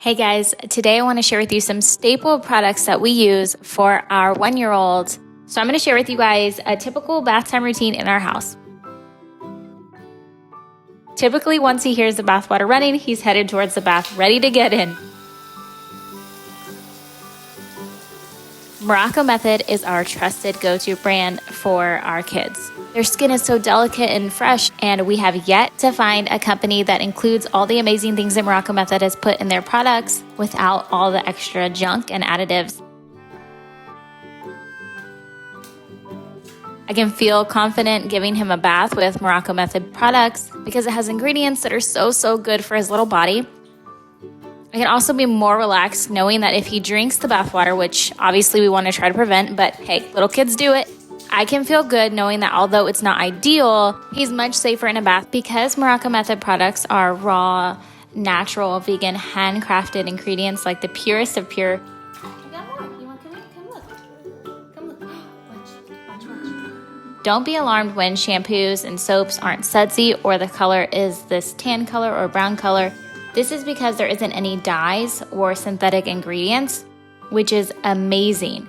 Hey guys, today I want to share with you some staple products that we use for our 1-year-old. So I'm going to share with you guys a typical bath time routine in our house. Typically, once he hears the bath water running, he's headed towards the bath, ready to get in. Morrocco Method is our trusted go-to brand for our kids. Their skin is so delicate and fresh, and we have yet to find a company that includes all the amazing things that Morrocco Method has put in their products without all the extra junk and additives. I can feel confident giving him a bath with Morrocco Method products because it has ingredients that are so good for his little body. I can also be more relaxed knowing that if he drinks the bath water, which obviously we want to try to prevent, but hey, little kids do it, I can feel good knowing that although it's not ideal, he's much safer in a bath because Morrocco Method products are raw, natural, vegan, handcrafted ingredients like the purest of pure. Don't be alarmed when shampoos and soaps aren't sudsy or the color is this tan color or brown color. This is because there isn't any dyes or synthetic ingredients, which is amazing.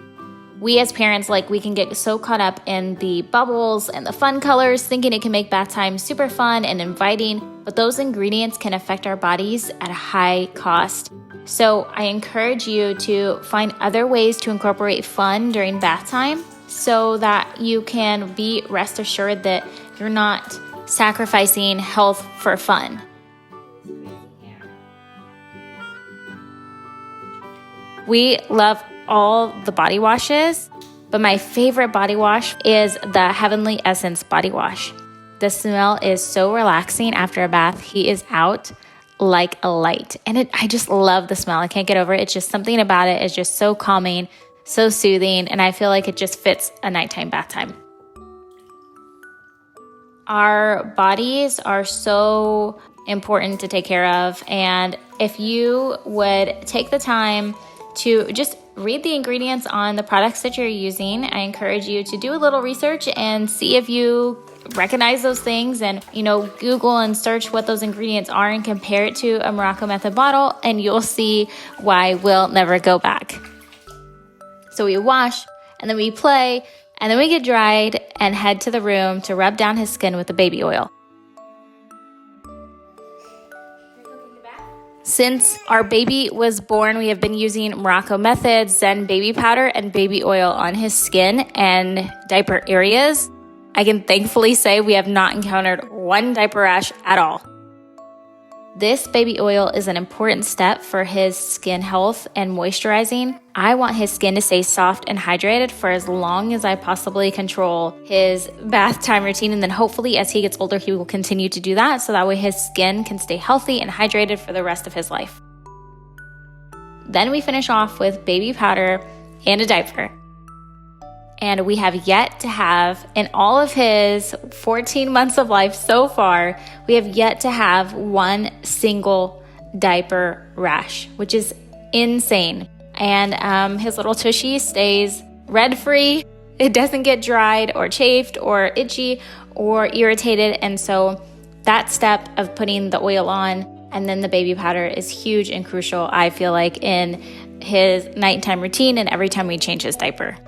We as parents, we can get so caught up in the bubbles and the fun colors, thinking it can make bath time super fun and inviting, but those ingredients can affect our bodies at a high cost. So I encourage you to find other ways to incorporate fun during bath time so that you can be rest assured that you're not sacrificing health for fun. We love all the body washes, but my favorite body wash is the Heavenly Essence body wash. The smell is so relaxing after a bath. He is out like a light. And I just love the smell. I can't get over it. It's just something about it is just so calming, so soothing, and I feel like it just fits a nighttime bath time. Our bodies are so important to take care of, and if you would take the time to just read the ingredients on the products that you're using, I encourage you to do a little research and see if you recognize those things and, Google and search what those ingredients are and compare it to a Morrocco Method bottle, and you'll see why we'll never go back. So we wash, and then we play, and then we get dried and head to the room to rub down his skin with the baby oil. Since our baby was born, we have been using Morrocco Method, Zen baby powder, and baby oil on his skin and diaper areas. I can thankfully say we have not encountered one diaper rash at all. This baby oil is an important step for his skin health and moisturizing. I want his skin to stay soft and hydrated for as long as I possibly control his bath time routine. And then hopefully as he gets older, he will continue to do that. So that way his skin can stay healthy and hydrated for the rest of his life. Then we finish off with baby powder and a diaper. And we have yet to have, in all of his 14 months of life so far, we have yet to have one single diaper rash, which is insane. And his little tushy stays red-free. It doesn't get dried or chafed or itchy or irritated. And so that step of putting the oil on and then the baby powder is huge and crucial, I feel like, in his nighttime routine and every time we change his diaper.